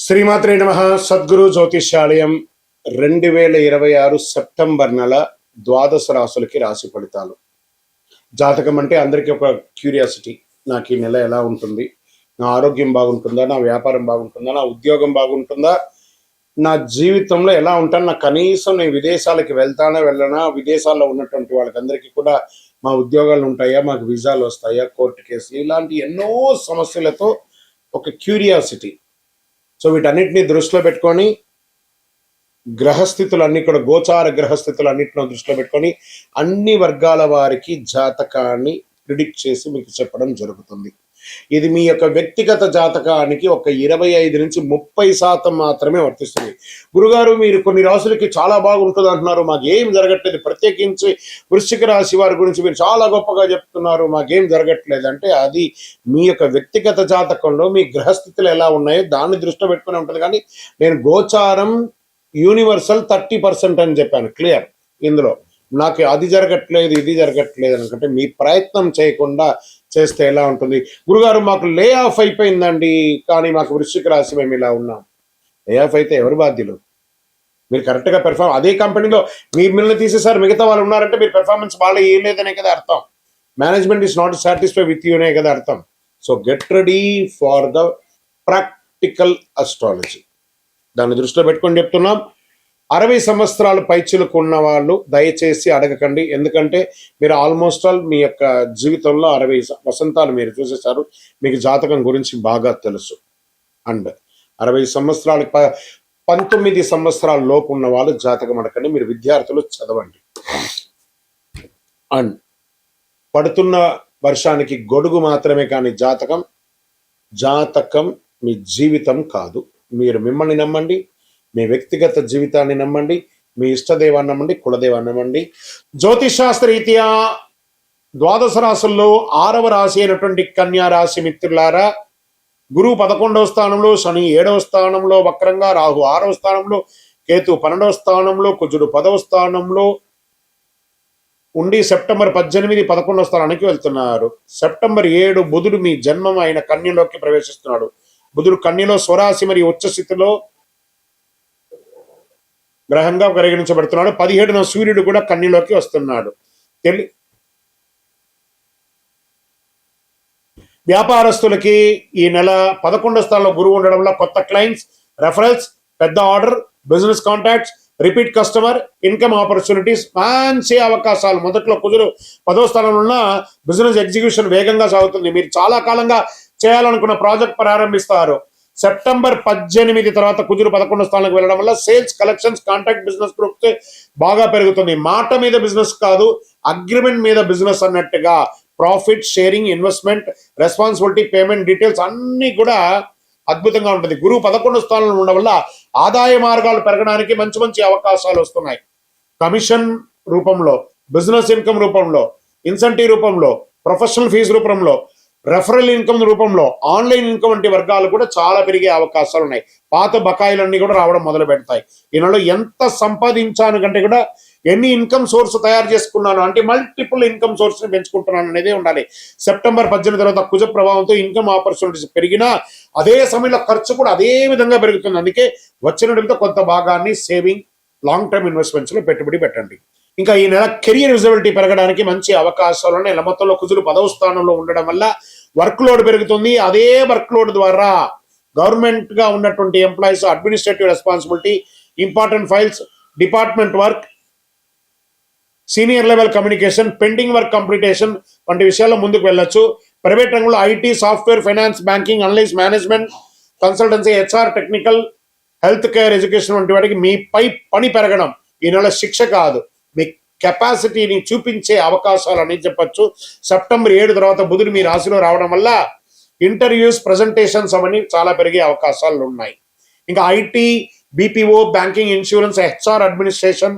శ్రీమాత్రే నమః. సద్గురు జ్యోతిష్యాలయం 2026 సెప్టెంబర్ నెల ద్వాదశ రాశులకి రాశి ఫలితాలు. జాతకం అంటే అందరికీ ఒక క్యూరియాసిటీ. నాకు ఈ నెల ఎలా ఉంటుంది, నా ఆరోగ్యం బాగుంటుందా, నా వ్యాపారం బాగుంటుందా, నా ఉద్యోగం బాగుంటుందా, నా జీవితంలో ఎలా ఉంటాను, నా కనీసం నేను విదేశాలకి వెళ్తానా వెళ్ళనా, విదేశాల్లో ఉన్నటువంటి వాళ్ళకందరికీ కూడా మా ఉద్యోగాలు ఉంటాయా, మాకు వీసాలు వస్తాయా, కోర్టు కేసులు, ఇలాంటి ఎన్నో సమస్యలతో ఒక క్యూరియాసిటీ. సో వీటన్నిటిని దృష్టిలో పెట్టుకొని గ్రహస్థితులన్నీ కూడా గోచార గ్రహస్థితులన్నింటిలో దృష్టిలో పెట్టుకొని అన్ని వర్గాల వారికి జాతకాన్ని ప్రిడిక్ట్ చేసి మీకు చెప్పడం జరుగుతుంది. ఇది మీ యొక్క వ్యక్తిగత జాతకానికి ఒక 25 నుంచి 30% మాత్రమే వర్తిస్తుంది. గురుగారు, మీరు కొన్ని రాశులకి చాలా బాగుంటుంది అంటున్నారు, మాకేం జరగట్లేదు, ప్రత్యేకించి వృశ్చిక రాశి వారి గురించి మీరు చాలా గొప్పగా చెప్తున్నారు, మాకేం జరగట్లేదు అంటే అది మీ యొక్క వ్యక్తిగత జాతకంలో మీ గ్రహస్థితులు ఎలా ఉన్నాయో దాన్ని దృష్టిలో పెట్టుకుని ఉంటుంది. కానీ నేను గోచారం యూనివర్సల్ 30% అని చెప్పాను, క్లియర్. ఇందులో నాకు అది జరగట్లేదు ఇది జరగట్లేదు అనుకుంటే మీ ప్రయత్నం చేయకుండా చేస్తే ఎలా ఉంటుంది. గురుగారు, మాకు లే ఆఫ్ అయిపోయిందండి, కానీ మాకు వృశ్చిక రాశి మేము ఇలా ఉన్నాం. లే ఆఫ్ అయితే ఎవరు బాధ్యులు? మీరు కరెక్ట్గా పెర్ఫార్మ్, అదే కంపెనీలో మిమ్మల్ని తీసేసారు, మిగతా వాళ్ళు ఉన్నారంటే మీరు పెర్ఫార్మెన్స్ వాళ్ళు ఏం లేదనే కదా అర్థం. Management is not satisfy with you అనే కదా అర్థం. So get ready for the practical astrology. దాన్ని దృష్టిలో పెట్టుకొని చెప్తున్నాం. 60 సంవత్సరాలు పైచిలకు ఉన్న వాళ్ళు దయచేసి అడగకండి, ఎందుకంటే మీరు ఆల్మోస్ట్ ఆల్ మీ యొక్క జీవితంలో 60 వసంతాలు మీరు చూసేశారు, మీకు జాతకం గురించి బాగా తెలుసు. అండ్ 60 సంవత్సరాలు 19 సంవత్సరాల లోపు ఉన్న వాళ్ళు జాతకం అడగండి, మీరు విద్యార్థులు చదవండి. అండ్ పడుతున్న వర్షానికి గొడుగు మాత్రమే, కానీ జాతకం మీ జీవితం కాదు. మీరు మిమ్మల్ని నమ్మండి, మీ వ్యక్తిగత జీవితాన్ని నమ్మండి, మీ ఇష్టదేవాన్ని నమ్మండి, కులదేవాన్ని నమ్మండి. జ్యోతిషాస్త్ర రీత్యా ద్వాదశ రాశుల్లో 6వ రాశి అయినటువంటి కన్యా రాశి మిత్రులారా, గురువు 11వ స్థానంలో, శని 7వ స్థానంలో వక్రంగా, రాహు 6వ స్థానంలో, కేతు 12వ స్థానంలో, కుజుడు 10వ స్థానంలో ఉండి సెప్టెంబర్ 18, 11వ స్థానానికి వెళ్తున్నారు. సెప్టెంబర్ 7 బుధుడు మీ జన్మం అయిన కన్యలోకి ప్రవేశిస్తున్నాడు. బుధుడు కన్యలో స్వరాశి మరియు ఉచ్చస్థితిలో గ్రహంగా పరిగణించబడుతున్నాడు. 17న సూర్యుడు కూడా కన్యలోకి వస్తున్నాడు. వ్యాపారస్తులకి ఈ నెల 11వ స్థానంలో గురువు ఉండడం వల్ల కొత్త క్లయింట్స్, రెఫరల్స్, పెద్ద order, business contacts, repeat customer, income opportunities, మంచి అవకాశాలు. మొదట్లో కుజుడు 10వ స్థానంలో ఉన్న బిజినెస్ ఎగ్జిక్యూషన్ వేగంగా సాగుతుంది. మీరు చాలా కాలంగా చేయాలనుకున్న ప్రాజెక్ట్ ప్రారంభిస్తారు. సెప్టెంబర్ 18 తర్వాత కుజుడు 11వ స్థానానికి వెళ్ళడం వల్ల sales, collections, contract business group బాగా పెరుగుతుంది. మాట మీద బిజినెస్ కాదు, అగ్రిమెంట్ మీద బిజినెస్ అన్నట్టుగా profit sharing, investment, responsibility, payment details అన్ని కూడా అద్భుతంగా ఉంటుంది. గురువు 11వ స్థానంలో ఉండడం వల్ల ఆదాయ మార్గాలు పెరగడానికి మంచి అవకాశాలు వస్తున్నాయి. కమిషన్ రూపంలో, బిజినెస్ ఇన్కమ్ రూపంలో, ఇన్సెంటివ్ రూపంలో, ప్రొఫెషనల్ ఫీజు రూపంలో, రెఫరల్ ఇన్కమ్ రూపంలో, ఆన్లైన్ ఇన్కమ్ వంటి వర్గాలు కూడా చాలా పెరిగే అవకాశాలు ఉన్నాయి. పాత బకాయిలన్నీ కూడా రావడం మొదలు పెడతాయి. ఈ నెలలో ఎంత సంపాదించాను కంటే కూడా ఎన్ని ఇన్కమ్ సోర్స్ తయారు చేసుకున్నాను అంటే మల్టిపుల్ ఇన్కమ్ సోర్స్ ని పెంచుకుంటున్నాను అనేది ఉండాలి. సెప్టెంబర్ 18 తర్వాత కుజ ప్రభావంతో ఇన్కమ్ ఆపర్చునిటీస్ పెరిగినా అదే సమయంలో ఖర్చు కూడా అదే విధంగా పెరుగుతుంది. అందుకే వచ్చినతో కొంత భాగాన్ని సేవింగ్, లాంగ్ టర్మ్ ఇన్వెస్ట్మెంట్స్ లో పెట్టుబడి పెట్టండి. ఇంకా ఈ నెల కెరియర్ విజిబిలిటీ పెరగడానికి మంచి అవకాశాలు ఉన్నాయి. నెల మొత్తంలో కుజుడు 10వ స్థానంలో ఉండడం వల్ల వర్క్ లోడ్ పెరుగుతుంది. అదే వర్క్ లోడ్ ద్వారా గవర్నమెంట్ గా ఉన్నటువంటి employees administrative responsibility, important files, department work, senior level communication, pending work completion వంటి విషయాల్లో ముందుకు వెళ్ళొచ్చు. ప్రైవేట్ రంగంలో IT, software, finance, banking, analyse, management, consultancy, HR, technical, health care, education వంటి వాటికి మీపై పని పెరగడం. ఈ నెల శిక్ష కాదు, మీ కెపాసిటీని చూపించే అవకాశాలు అని చెప్పచ్చు. సెప్టెంబర్ 7 తర్వాత బుధుడు మీ రాశిలో రావడం వల్ల ఇంటర్వ్యూస్, ప్రజెంటేషన్స్ అవన్నీ చాలా పెరిగే అవకాశాలు ఉన్నాయి. ఇంకా IT, BPO, banking, insurance, HR, administration,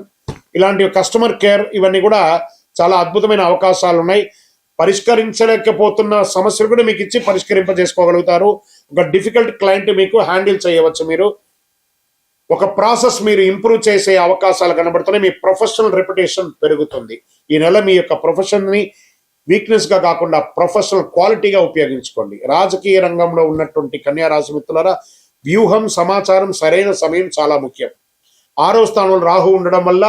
ఇలాంటి కస్టమర్ కేర్ ఇవన్నీ కూడా చాలా అద్భుతమైన అవకాశాలు ఉన్నాయి. పరిష్కరించలేకపోతున్న సమస్యలు కూడా మీకు ఇచ్చి పరిష్కరింపజేసుకోగలుగుతారు. ఒక డిఫికల్ట్ క్లయింట్ మీకు హ్యాండిల్ చేయవచ్చు. మీరు ఒక ప్రాసెస్ మీరు ఇంప్రూవ్ చేసే అవకాశాలు కనబడుతున్నాయి. మీ ప్రొఫెషనల్ రెప్యుటేషన్ పెరుగుతుంది. ఈ నెల మీ యొక్క ప్రొఫెషన్ ని వీక్నెస్ గా కాకుండా ప్రొఫెషనల్ క్వాలిటీగా ఉపయోగించుకోండి. రాజకీయ రంగంలో ఉన్నటువంటి కన్యా రాశి మిత్రులారా, వ్యూహం, సమాచారం, సరైన సమయం చాలా ముఖ్యం. 6వ స్థానంలో రాహు ఉండడం వల్ల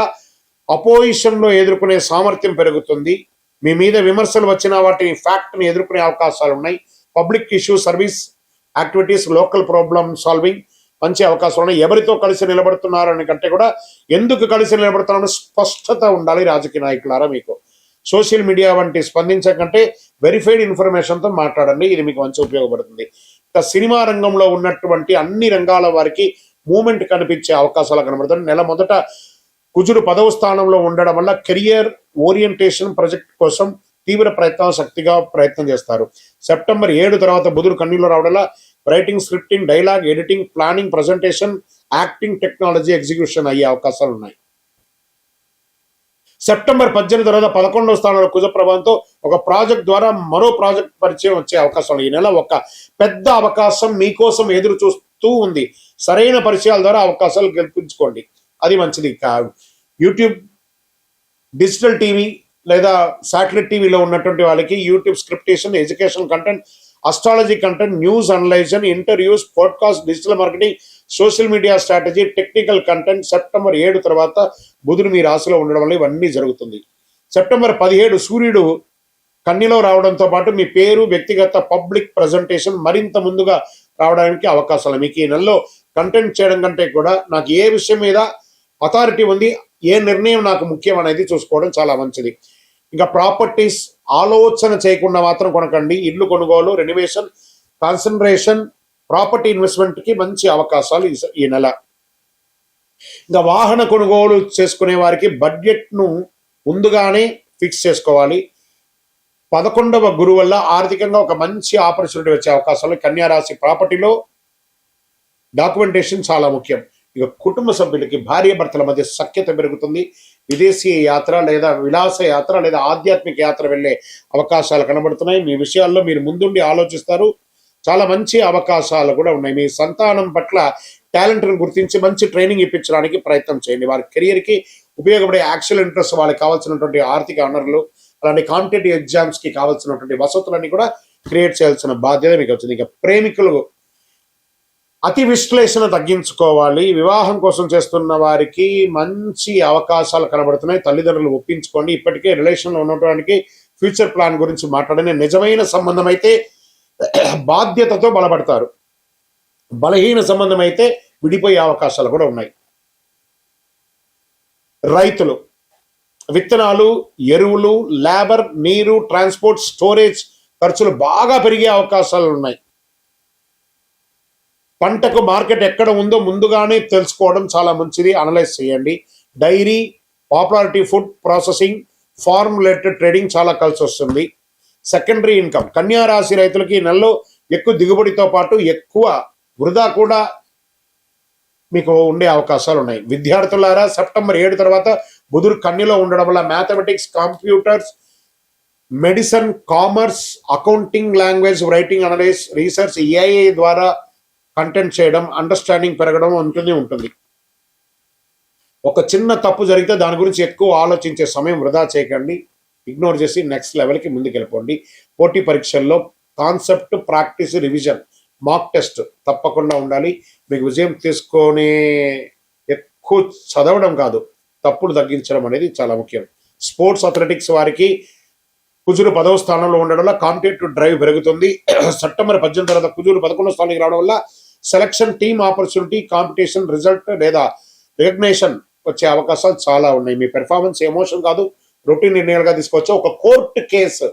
అపోజిషన్ లో ఎదుర్కొనే సామర్థ్యం పెరుగుతుంది. మీ మీద విమర్శలు వచ్చిన వాటిని ఫ్యాక్ట్ని ఎదుర్కొనే అవకాశాలు ఉన్నాయి. Public issue, service activities, local problem solving మంచి అవకాశాలు ఉన్నాయి. ఎవరితో కలిసి నిలబడుతున్నారని కంటే కూడా ఎందుకు కలిసి నిలబడుతున్నారని స్పష్టత ఉండాలి రాజకీయ నాయకులారా. మీకు సోషల్ మీడియా వంటి స్పందించకంటే వెరిఫైడ్ ఇన్ఫర్మేషన్తో మాట్లాడండి, ఇది మీకు మంచి ఉపయోగపడుతుంది. ఇంకా సినిమా రంగంలో ఉన్నటువంటి అన్ని రంగాల వారికి మూమెంట్ కనిపించే అవకాశాలు కనబడుతుంది. నెల మొదట కుజుడు 10వ స్థానంలో ఉండడం వల్ల కెరియర్ ఓరియంటేషన్ ప్రాజెక్ట్ కోసం తీవ్ర శక్తిగా ప్రయత్నం చేస్తారు. సెప్టెంబర్ 7 తర్వాత బుధుడు కన్యలో రావడం వల్ల writing, scripting, dialogue, editing, planning, presentation, acting, technology, execution అయ్యే అవకాశాలు ఉన్నాయి. సెప్టెంబర్ 18 తర్వాత 11వ స్థానంలో కుజ ప్రభావంతో ఒక ప్రాజెక్ట్ ద్వారా మరో ప్రాజెక్ట్ పరిచయం వచ్చే అవకాశం. ఈ నెల ఒక పెద్ద అవకాశం మీకోసం ఎదురు చూస్తూ ఉంది. సరైన పరిచయాల ద్వారా అవకాశాలు గెలిపించుకోండి, అది మంచిది. యూట్యూబ్, డిజిటల్ టీవీ లేదా శాటిలైట్ టీవీలో ఉన్నటువంటి వాళ్ళకి యూట్యూబ్ స్క్రిప్టేషన్, education content, astrology content, news అనలైజేషన్, interviews, podcast, digital marketing, social media strategy, technical content. September 7 తర్వాత బుధుడు మీ రాశిలో ఉండడం వల్ల ఇవన్నీ జరుగుతుంది. సెప్టెంబర్ 17 సూర్యుడు కన్యలో రావడంతో పాటు మీ పేరు, వ్యక్తిగత పబ్లిక్ ప్రజెంటేషన్ మరింత ముందుగా రావడానికి అవకాశాలు. మీకు ఈ నెలలో కంటెంట్ చేయడం కంటే కూడా నాకు ఏ విషయం మీద అథారిటీ ఉంది, ఏ నిర్ణయం నాకు ముఖ్యం అనేది చూసుకోవడం చాలా మంచిది. ఇంకా ప్రాపర్టీస్ ఆలోచన చేయకుండా మాత్రం కొనకండి. ఇల్లు కొనుగోలు, రెనోవేషన్, కాన్సన్ట్రేషన్, ప్రాపర్టీ ఇన్వెస్ట్మెంట్ కి మంచి అవకాశాలు ఈ నెల. ఇంకా వాహన కొనుగోలు చేసుకునే వారికి బడ్జెట్ ను ముందుగానే ఫిక్స్ చేసుకోవాలి. 11వ గురువు వల్ల ఆర్థికంగా ఒక మంచి ఆపర్చునిటీ వచ్చే అవకాశాలు. కన్యా రాశి ప్రాపర్టీలో డాక్యుమెంటేషన్ చాలా ముఖ్యం. ఇక కుటుంబ సభ్యులకి భార్య భర్తల మధ్య సఖ్యత పెరుగుతుంది. విదేశీ యాత్ర లేదా విలాస యాత్ర లేదా ఆధ్యాత్మిక యాత్ర వెళ్ళే అవకాశాలు కనబడుతున్నాయి. మీ విషయాల్లో మీరు ముందుండి ఆలోచిస్తారు. చాలా మంచి అవకాశాలు కూడా ఉన్నాయి. మీ సంతానం పట్ల టాలెంట్ను గుర్తించి మంచి ట్రైనింగ్ ఇప్పించడానికి ప్రయత్నం చేయండి. వారి కెరియర్కి ఉపయోగపడే యాక్చువల్ ఇంట్రెస్ట్, వాళ్ళకి కావాల్సినటువంటి ఆర్థిక వనరులు, అలాంటి కాంపిటేటివ్ ఎగ్జామ్స్కి కావాల్సినటువంటి వసతులన్నీ కూడా క్రియేట్ చేయాల్సిన బాధ్యత మీకు వచ్చింది. ఇక ప్రేమికులు అతి విశ్లేషణ తగ్గించుకోవాలి. వివాహం కోసం చేస్తున్న వారికి మంచి అవకాశాలు కనబడుతున్నాయి. తల్లిదండ్రులు ఒప్పించుకోండి. ఇప్పటికే రిలేషన్లో ఉన్నటువంటి ఫ్యూచర్ ప్లాన్ గురించి మాట్లాడని నిజమైన సంబంధం అయితే బాధ్యతతో బలపడతారు. బలహీన సంబంధం అయితే విడిపోయే అవకాశాలు కూడా ఉన్నాయి. రైతులు విత్తనాలు, ఎరువులు, లేబర్, నీరు, ట్రాన్స్పోర్ట్, స్టోరేజ్ ఖర్చులు బాగా పెరిగే అవకాశాలు ఉన్నాయి. పంటకు మార్కెట్ ఎక్కడ ఉందో ముందుగానే తెలుసుకోవడం చాలా మంచిది. అనలైజ్ చేయండి. Dairy, popularity food processing, farm related trading చాలా కలిసి వస్తుంది. సెకండరీ ఇన్కమ్ కన్యా రాశి రైతులకి ఈ నెలలో ఎక్కువ దిగుబడితో పాటు ఎక్కువ వృధా కూడా మీకు ఉండే అవకాశాలు ఉన్నాయి. విద్యార్థులారా సెప్టెంబర్ 7 తర్వాత బుధుడు కన్యలో ఉండడం వల్ల mathematics, computers, medicine, commerce, accounting, language, writing, analyse, research, AI ద్వారా కంటెంట్ చేయడం, అండర్స్టాండింగ్ పెరగడం ఉంటుంది. ఒక చిన్న తప్పు జరిగితే దాని గురించి ఎక్కువ ఆలోచించే సమయం వృధా చేయకండి. ఇగ్నోర్ చేసి నెక్స్ట్ లెవెల్కి ముందుకు వెళ్ళిపోండి. పోటీ పరీక్షల్లో concept, practice, revision, mock test తప్పకుండా ఉండాలి. మీకు విజయం తీసుకొని ఎక్కువ చదవడం కాదు, తప్పులు తగ్గించడం అనేది చాలా ముఖ్యం. స్పోర్ట్స్, అథ్లెటిక్స్ వారికి కుజుడు 10వ స్థానంలో ఉండడం వల్ల కాంపిటేటివ్ డ్రైవ్ పెరుగుతుంది. సెప్టెంబర్ 18 తర్వాత కుజుడు 11వ స్థానానికి రావడం వల్ల selection, team opportunity, competition, result లేదా రికగ్నేషన్ వచ్చే అవకాశాలు చాలా ఉన్నాయి. మీ పెర్ఫార్మెన్స్ ఎమోషన్ కాదు, రొటీన్ నిర్ణయాలుగా తీసుకోవచ్చు. ఒక కోర్టు కేసు,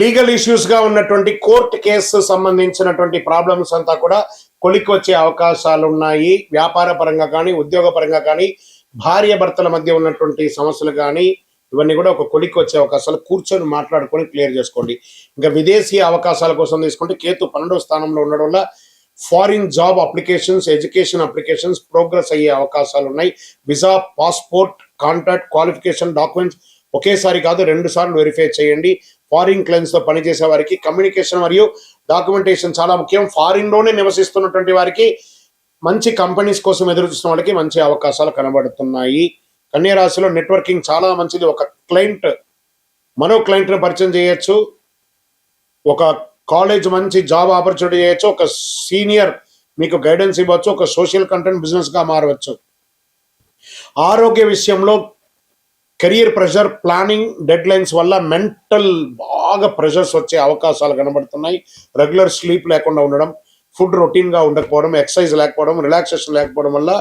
లీగల్ ఇష్యూస్ గా ఉన్నటువంటి కోర్టు కేసు సంబంధించినటువంటి ప్రాబ్లమ్స్ అంతా కూడా కొలిక్కి వచ్చే అవకాశాలు ఉన్నాయి. వ్యాపార పరంగా కానీ, ఉద్యోగ పరంగా కానీ, భార్య భర్తల మధ్య ఉన్నటువంటి సమస్యలు కానీ ఇవన్నీ కూడా ఒక కొలిక్కి వచ్చే అవకాశాలు. కూర్చొని మాట్లాడుకొని క్లియర్ చేసుకోండి. ఇంకా విదేశీ అవకాశాల కోసం తీసుకుంటే కేతు 12వ స్థానంలో ఉండడం వల్ల foreign job applications, education applications progress అయ్యే అవకాశాలు ఉన్నాయి. విజా, పాస్పోర్ట్, కాంట్రాక్ట్, క్వాలిఫికేషన్, డాక్యుమెంట్స్ ఒకేసారి కాదు 2 సార్లు వెరిఫై చేయండి. ఫారిన్ క్లయింట్స్ తో పనిచేసే వారికి కమ్యూనికేషన్ మరియు డాక్యుమెంటేషన్ చాలా ముఖ్యం. ఫారిన్ లోనే నివసిస్తున్నటువంటి వారికి, మంచి కంపెనీస్ కోసం ఎదురు చూస్తున్న వాళ్ళకి మంచి అవకాశాలు కనబడుతున్నాయి. కన్యా రాశిలో నెట్వర్కింగ్ చాలా మంచిది. ఒక క్లయింట్ మరో క్లయింట్ ను పరిచయం చేయొచ్చు. ఒక కాలేజ్ మంచి జాబ్ ఆపర్చునిటీ చేయొచ్చు. ఒక సీనియర్ మీకు గైడెన్స్ ఇవ్వచ్చు, ఒక సోషల్ కంటెంట్ బిజినెస్గా మారవచ్చు. ఆరోగ్య విషయంలో career pressure, planning, dead lines వల్ల మెంటల్ బాగా ప్రెషర్స్ వచ్చే అవకాశాలు కనబడుతున్నాయి. రెగ్యులర్ స్లీప్ లేకుండా ఉండడం, ఫుడ్ రొటీన్గా ఉండకపోవడం, ఎక్సర్సైజ్ లేకపోవడం, రిలాక్సేషన్ లేకపోవడం వల్ల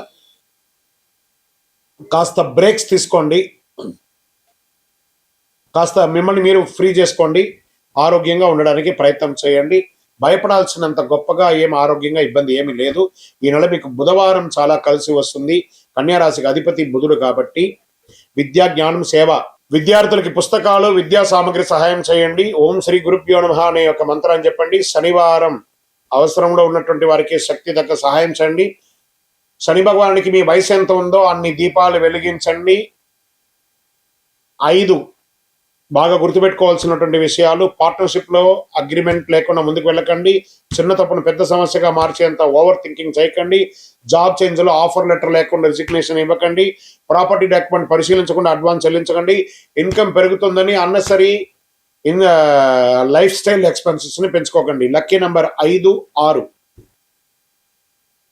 కాస్త బ్రేక్స్ తీసుకోండి, కాస్త మిమ్మల్ని మీరు ఫ్రీ చేసుకోండి, ఆరోగ్యంగా ఉండడానికి ప్రయత్నం చేయండి. భయపడాల్సినంత గొప్పగా ఆరోగ్యంగా ఇబ్బంది ఏమీ లేదు. ఈ నెల మీకు బుధవారం చాలా కలిసి వస్తుంది. కన్యా రాశికి అధిపతి బుధుడు కాబట్టి విద్యా, జ్ఞానం, సేవ, విద్యార్థులకి పుస్తకాలు, విద్యా సామగ్రి సహాయం చేయండి. ఓం శ్రీ గురుభ్యో నమః అనే ఒక మంత్రాన్ని చెప్పండి. శనివారం అవసరంలో ఉన్నటువంటి వారికి శక్తి తగ్గ సహాయం చేయండి. శని భగవానుడికి మీ వయసు ఎంత ఉందో అన్ని దీపాలు వెలిగించండి. 5 బాగా గుర్తుపెట్టుకోవాల్సినటువంటి విషయాలు: పార్ట్నర్షిప్ లో అగ్రిమెంట్ లేకుండా ముందుకు వెళ్ళకండి. చిన్న తప్పును పెద్ద సమస్యగా మార్చేంత ఓవర్ థింకింగ్ చేయకండి. జాబ్ చేంజ్ లో ఆఫర్ లెటర్ లేకుండా రిజిగ్నేషన్ ఇవ్వకండి. ప్రాపర్టీ డాక్యుమెంట్ పరిశీలించకుండా అడ్వాన్స్ చెల్లించకండి. ఇన్కమ్ పెరుగుతుందని అన్నెసరీ లైఫ్ స్టైల్ ఎక్స్పెన్సెస్ ని పెంచుకోకండి. Lucky number 5, 6.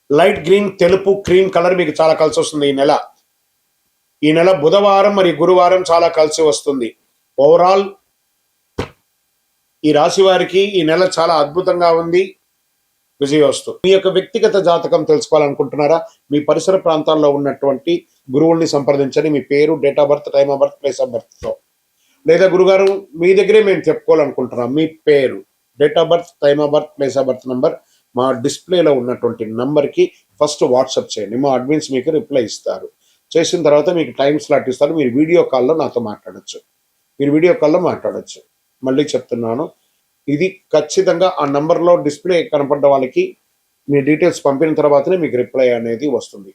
లైట్ గ్రీన్, తెలుపు, క్రీమ్ కలర్ మీకు చాలా కలిసి వస్తుంది ఈ నెల బుధవారం మరియు గురువారం చాలా కలిసి వస్తుంది. ఓవరాల్ ఈ రాశి వారికి ఈ నెల చాలా అద్భుతంగా ఉంది. విజయోస్తు. మీ యొక్క వ్యక్తిగత జాతకం తెలుసుకోవాలనుకుంటున్నారా? మీ పరిసర ప్రాంతాల్లో ఉన్నటువంటి గురువుల్ని సంప్రదించండి. మీ పేరు, date of birth, time of birth, place of birth తో. లేదా గురుగారు మీ దగ్గరే మేము చెప్పుకోవాలనుకుంటున్నాం, మీ పేరు, date of birth, time of birth, place of birth number మా డిస్ప్లేలో ఉన్నటువంటి నంబర్కి ఫస్ట్ వాట్సాప్ చేయండి. మా అడ్మిన్స్ మీకు రిప్లై ఇస్తారు. చేసిన తర్వాత మీకు టైం స్లాట్ ఇస్తారు. మీరు వీడియో కాల్లో నాతో మాట్లాడచ్చు. మళ్ళీ చెప్తున్నాను, ఇది ఖచ్చితంగా ఆ నంబర్లో డిస్ప్లే కనపడ్డ వాళ్ళకి మీ డీటెయిల్స్ పంపిన తర్వాతనే మీకు రిప్లై అనేది వస్తుంది.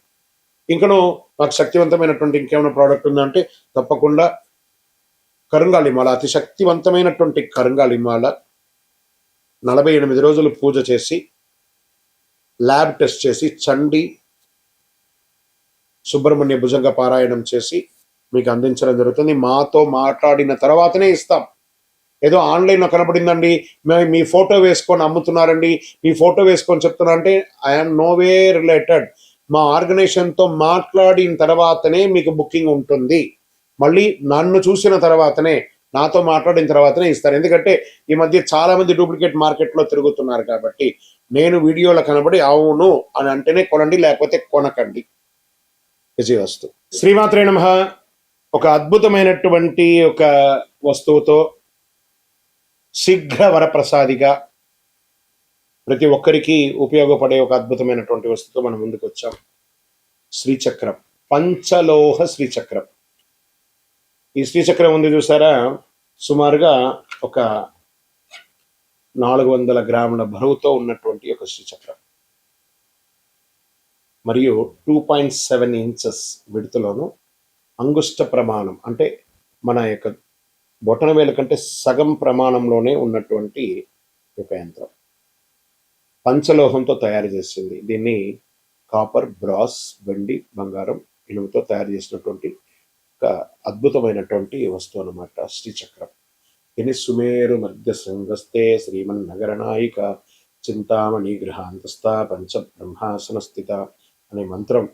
ఇంకను నాకు శక్తివంతమైనటువంటి ఇంకేమైనా ప్రోడక్ట్ ఉందంటే తప్పకుండా కరుంగాలిమాల, అతి శక్తివంతమైనటువంటి కరుంగాలిమాల 48 రోజులు పూజ చేసి, ల్యాబ్ టెస్ట్ చేసి, చండి సుబ్రహ్మణ్య భుజంగ పారాయణం చేసి మీకు అందించడం జరుగుతుంది. మాతో మాట్లాడిన తర్వాతనే ఇస్తాం. ఏదో ఆన్లైన్లో కనపడిందండి, మీ ఫోటో వేసుకొని అమ్ముతున్నారండి, మీ ఫోటో వేసుకొని చెప్తున్నా అంటే ఐఎమ్ నోవే రిలేటెడ్. మా ఆర్గనైజేషన్తో మాట్లాడిన తర్వాతనే మీకు బుకింగ్ ఉంటుంది. మళ్ళీ నన్ను చూసిన తర్వాతనే, నాతో మాట్లాడిన తర్వాతనే ఇస్తారు. ఎందుకంటే ఈ మధ్య చాలా మంది డూప్లికేట్ మార్కెట్లో తిరుగుతున్నారు కాబట్టి నేను వీడియోలో కనబడి అవును అని అంటేనే కొనండి, లేకపోతే కొనకండి. విజయవస్తు. శ్రీమాత్రే నమః. ఒక అద్భుతమైనటువంటి ఒక వస్తువుతో శీఘ్ర వరప్రసాదిగా ప్రతి ఒక్కరికి ఉపయోగపడే ఒక అద్భుతమైనటువంటి వస్తువుతో మనం ముందుకు వచ్చాం. శ్రీచక్రం, పంచలోహ శ్రీచక్రం. ఈ శ్రీచక్రం ఉంది చూసారా, సుమారుగా ఒక 400 గ్రాముల బరువుతో ఉన్నటువంటి ఒక శ్రీచక్రం మరియు 2.7 ఇంచెస్ విడుతులోను అంగుష్ట ప్రమాణం అంటే మన యొక్క బొటన వేలు కంటే సగం ప్రమాణంలోనే ఉన్నటువంటి ఒక యంత్రం. పంచలోహంతో తయారు చేసింది. దీన్ని కాపర్, బ్రాస్, వెండి, బంగారం, ఇనుముతో తయారు చేసినటువంటి ఒక అద్భుతమైనటువంటి వస్తువు అన్నమాట శ్రీచక్రం. దీన్ని సుమేరు మధ్య శృంగస్తే శ్రీమన్నగర నాయిక చింతామణి గృహాంతస్థ పంచ బ్రహ్మాసన స్థిత అనే మంత్రం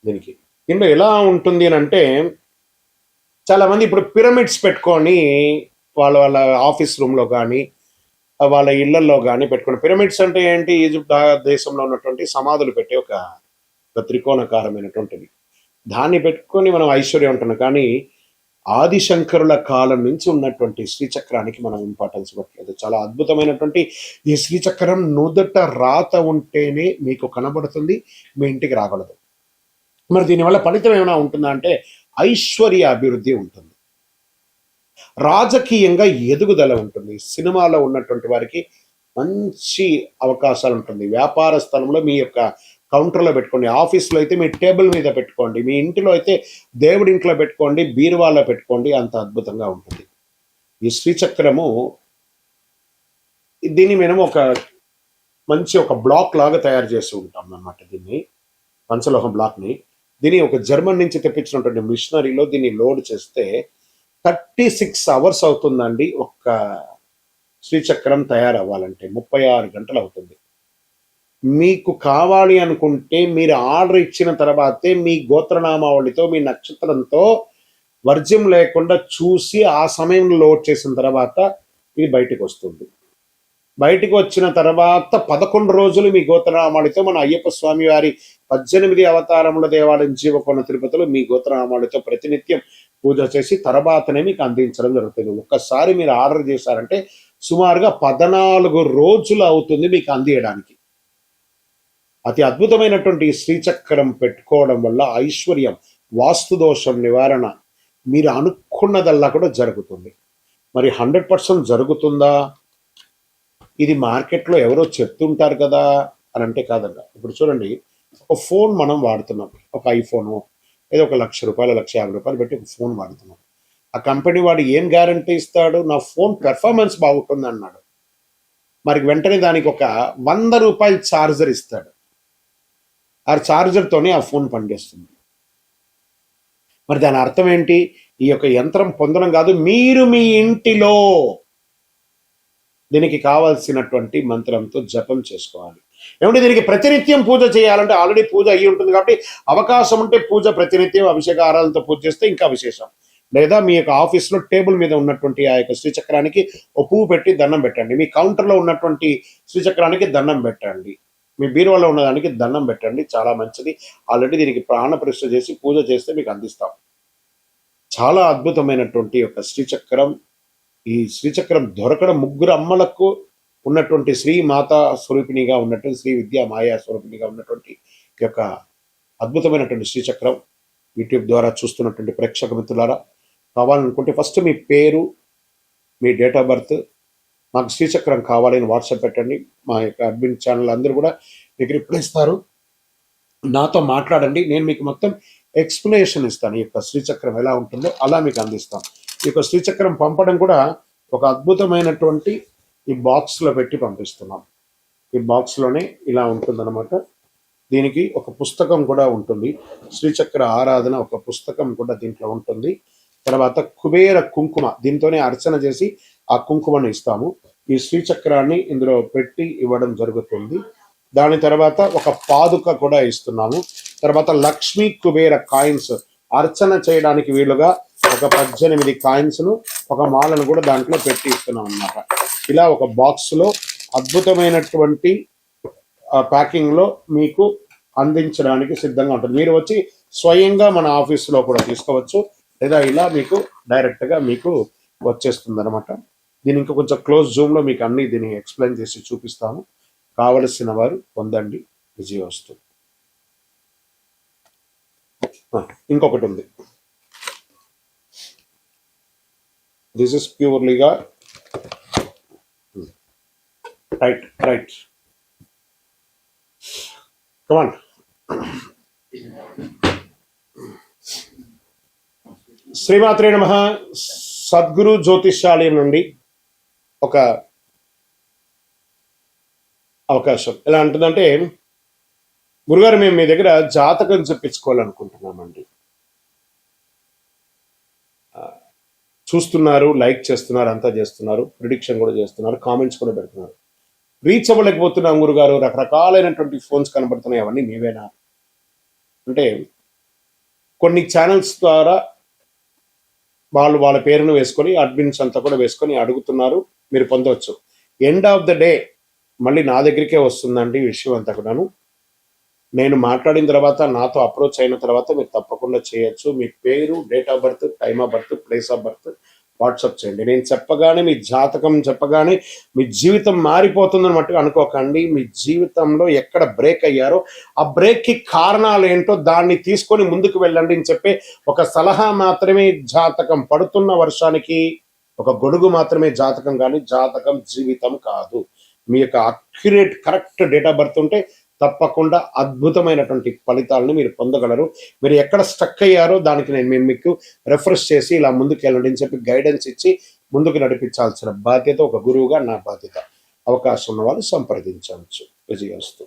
దీనికి. దీంట్లో ఎలా ఉంటుంది అని అంటే, చాలా మంది ఇప్పుడు పిరమిడ్స్ పెట్టుకొని వాళ్ళ ఆఫీస్ రూమ్లో కానీ వాళ్ళ ఇళ్లలో కానీ పెట్టుకుని. పిరమిడ్స్ అంటే ఏంటి? ఈజిప్ట్ దేశంలో ఉన్నటువంటి సమాధులు పెట్టే ఒక త్రికోణాకారమైనటువంటిది. దాన్ని పెట్టుకొని మనం ఐశ్వర్యం ఉంటున్నాం. కానీ ఆదిశంకరుల కాలం నుంచి ఉన్నటువంటి శ్రీచక్రానికి మనం ఇంపార్టెన్స్ ఇవ్వట్లేదు. చాలా అద్భుతమైనటువంటి ఈ శ్రీచక్రం నుదుట రాత ఉంటేనే మీకు కనబడుతుంది, మీ ఇంటికి రాగలదు. మరి దీనివల్ల ఫలితం ఏమైనా ఉంటుందా అంటే ఐశ్వర్య అభివృద్ధి ఉంటుంది, రాజకీయంగా ఎదుగుదల ఉంటుంది, సినిమాలో ఉన్నటువంటి వారికి మంచి అవకాశాలు ఉంటుంది, వ్యాపార స్థలంలో మీ యొక్క కౌంటర్లో పెట్టుకోండి, ఆఫీస్లో అయితే మీ టేబుల్ మీద పెట్టుకోండి, మీ ఇంటిలో అయితే దేవుడి ఇంట్లో పెట్టుకోండి, బీరువాలో పెట్టుకోండి, అంత అద్భుతంగా ఉంటుంది. ఈ శ్రీచక్రము దీన్ని మేము ఒక మంచి ఒక బ్లాక్ లాగా తయారు చేస్తూ ఉంటాం అన్నమాట. దీన్ని పంచలోహం బ్లాక్ని దీన్ని ఒక జర్మన్ నుంచి తెప్పించినటువంటి మిషనరీలో దీన్ని లోడ్ చేస్తే 36 అవర్స్ అవుతుందండి. ఒక్క శ్రీచక్రం తయారవ్వాలంటే 36 గంటలు అవుతుంది. మీకు కావాలి అనుకుంటే మీరు ఆర్డర్ ఇచ్చిన తర్వాతే మీ గోత్రనామావళితో మీ నక్షత్రంతో వర్జ్యం లేకుండా చూసి ఆ సమయంలో లోడ్ చేసిన తర్వాత ఇది బయటకు వస్తుంది. బయటకు వచ్చిన తర్వాత 11 రోజులు మీ గోత్రనామాలతో మన అయ్యప్ప స్వామి వారి 18 అవతారముల దేవాలయం జీవకొండ తిరుపతిలో మీ గోత్రనామాలతో ప్రతినిత్యం పూజ చేసి తర్వాతనే మీకు అందించడం జరుగుతుంది. ఒక్కసారి మీరు ఆర్డర్ చేశారంటే సుమారుగా 14 రోజులు అవుతుంది మీకు అందియడానికి. అతి అద్భుతమైనటువంటి శ్రీచక్రం పెట్టుకోవడం వల్ల ఐశ్వర్యం, వాస్తు దోషం నివారణ, మీరు అనుకున్నదల్లా కూడా జరుగుతుంది. మరి 100% జరుగుతుందా? ఇది మార్కెట్లో ఎవరో చెప్తుంటారు కదా అని అంటే కాదండి. ఇప్పుడు చూడండి, ఒక ఫోన్ మనం వాడుతున్నాం, ఒక ఐఫోను ఏదో ఒక ₹1,00,000 ₹1,50,000 పెట్టి ఒక ఫోన్ వాడుతున్నాం. ఆ కంపెనీ వాడు ఏం గ్యారంటీ ఇస్తాడు? నా ఫోన్ పెర్ఫార్మెన్స్ బాగుంటుంది అన్నాడు. మరి వెంటనే దానికి ఒక ₹100 ఛార్జర్ ఇస్తాడు. ఆ ఛార్జర్తోనే ఆ ఫోన్ పనిచేస్తుంది. మరి దాని అర్థం ఏంటి? ఈ యొక్క యంత్రం పొందడం కాదు, మీరు మీ ఇంటిలో దీనికి కావాల్సినటువంటి మంత్రంతో జపం చేసుకోవాలి. ఏమంటే దీనికి ప్రతినిత్యం పూజ చేయాలంటే ఆల్రెడీ పూజ అయ్యి ఉంటుంది కాబట్టి అవకాశం ఉంటే పూజ ప్రతినిత్యం అభిషేక ఆరాధనతో పూజ చేస్తే ఇంకా విశేషం. లేదా మీ యొక్క ఆఫీస్లో టేబుల్ మీద ఉన్నటువంటి ఆ యొక్క శ్రీచక్రానికి ఒక పువ్వు పెట్టి దండం పెట్టండి. మీ కౌంటర్లో ఉన్నటువంటి శ్రీచక్రానికి దండం పెట్టండి. మీ బీరువాలో ఉన్నదానికి దండం పెట్టండి. చాలా మంచిది. ఆల్రెడీ దీనికి ప్రాణ ప్రతిష్ఠ చేసి పూజ చేస్తే మీకు అందిస్తాం. చాలా అద్భుతమైనటువంటి యొక్క శ్రీచక్రం. ఈ శ్రీచక్రం దొరకడం ముగ్గురు అమ్మలకు ఉన్నటువంటి శ్రీ మాతా స్వరూపిణిగా ఉన్నటువంటి శ్రీ విద్యా మాయా స్వరూపిణిగా ఉన్నటువంటి యొక్క అద్భుతమైనటువంటి శ్రీచక్రం యూట్యూబ్ ద్వారా చూస్తున్నటువంటి ప్రేక్షక మిత్రులారా, కావాలనుకుంటే ఫస్ట్ మీ పేరు, మీ డేట్ ఆఫ్ బర్త్, మాకు శ్రీచక్రం కావాలని వాట్సాప్ పెట్టండి. మా యొక్క అడ్మిన్ ఛానల్ అందరూ కూడా మీకు రిప్లై ఇస్తారు. నాతో మాట్లాడండి. నేను మీకు మొత్తం ఎక్స్ప్లెనేషన్ ఇస్తాను. ఈ యొక్క శ్రీచక్రం ఎలా ఉంటుందో అలా మీకు అందిస్తాం. ఈ యొక్క శ్రీచక్రం పంపడం కూడా ఒక అద్భుతమైనటువంటి ఈ బాక్స్లో పెట్టి పంపిస్తున్నాం. ఈ బాక్స్లోనే ఇలా ఉంటుందన్నమాట. దీనికి ఒక పుస్తకం కూడా ఉంటుంది. శ్రీచక్ర ఆరాధన ఒక పుస్తకం కూడా దీంట్లో ఉంటుంది. తర్వాత కుబేర కుంకుమ, దీంతోనే అర్చన చేసి ఆ కుంకుమను ఇస్తాము. ఈ శ్రీచక్రాన్ని ఇందులో పెట్టి ఇవ్వడం జరుగుతుంది. దాని తర్వాత ఒక పాదుక కూడా ఇస్తున్నాము. తర్వాత లక్ష్మీ కుబేర కాయిన్స్ అర్చన చేయడానికి వీలుగా ఒక 18 కాయిన్స్ను ఒక మాలను కూడా దాంట్లో పెట్టి ఇస్తున్నాం అన్నమాట. ఇలా ఒక బాక్స్లో అద్భుతమైనటువంటి ప్యాకింగ్లో మీకు అందించడానికి సిద్ధంగా ఉంటుంది. మీరు వచ్చి స్వయంగా మన ఆఫీసులో కూడా తీసుకోవచ్చు, లేదా ఇలా మీకు డైరెక్ట్గా మీకు వచ్చేస్తుంది అనమాట. దీని ఇంకా కొంచెం క్లోజ్ జూమ్లో మీకు అన్ని దీన్ని ఎక్స్ప్లెయిన్ చేసి చూపిస్తాము. కావలసిన వారు పొందండి. విజయవస్తు. ఇంకొకటి ఉంది. దిస్ ఇస్ ప్యూర్లీగా రైట్ కమాన్. శ్రీమాత్రే నమః. సద్గురు జ్యోతిష్యాలయం నుండి ఒక అవకాశం ఎలా ఉంటుందంటే, గురుగారు మేము మీ దగ్గర జాతకం చెప్పించుకోవాలనుకుంటున్నామండి. చూస్తున్నారు, లైక్ చేస్తున్నారు, అంతా చేస్తున్నారు, ప్రిడిక్షన్ కూడా చేస్తున్నారు, కామెంట్స్ కూడా పెడుతున్నారు. రీచ్ అవ్వలేకపోతున్నాం గురుగారు, రకరకాలైనటువంటి ఫోన్స్ కనబడుతున్నాయి, అవన్నీ మీవేనా అంటే, కొన్ని ఛానల్స్ ద్వారా వాళ్ళు వాళ్ళ పేరును వేసుకొని అడ్మిన్స్ అంతా కూడా వేసుకొని అడుగుతున్నారు, మీరు పొందవచ్చు. ఎండ్ ఆఫ్ ద డే మళ్ళీ నా దగ్గరికే వస్తుందండి విషయం అంతా కూడాను. నేను మాట్లాడిన తర్వాత, నాతో అప్రోచ్ అయిన తర్వాత మీరు తప్పకుండా చేయొచ్చు. మీ పేరు, date of birth, time of birth, place of birth WhatsApp చేయండి. నేను చెప్పగానే, మీ జాతకం చెప్పగానే మీ జీవితం మారిపోతుందని మట్టుగా అనుకోకండి. మీ జీవితంలో ఎక్కడ బ్రేక్ అయ్యారో ఆ బ్రేక్కి కారణాలు ఏంటో దాన్ని తీసుకొని ముందుకు వెళ్ళండి అని చెప్పే ఒక సలహా మాత్రమే జాతకం. పడుతున్న వర్షానికి ఒక గొడుగు మాత్రమే జాతకం, కానీ జాతకం జీవితం కాదు. మీ యొక్క accurate correct date of birth ఉంటే తప్పకుండా అద్భుతమైనటువంటి ఫలితాలను మీరు పొందగలరు. మీరు ఎక్కడ స్టక్ అయ్యారో దానికి నేను మీకు రెఫరెన్స్ చేసి ఇలా ముందుకు వెళ్ళండి అని చెప్పి గైడెన్స్ ఇచ్చి ముందుకు నడిపించాల్సిన బాధ్యత ఒక గురువుగా నా బాధ్యత. అవకాశం ఉన్న వాళ్ళు సంప్రదించవచ్చు. విజయవస్తు.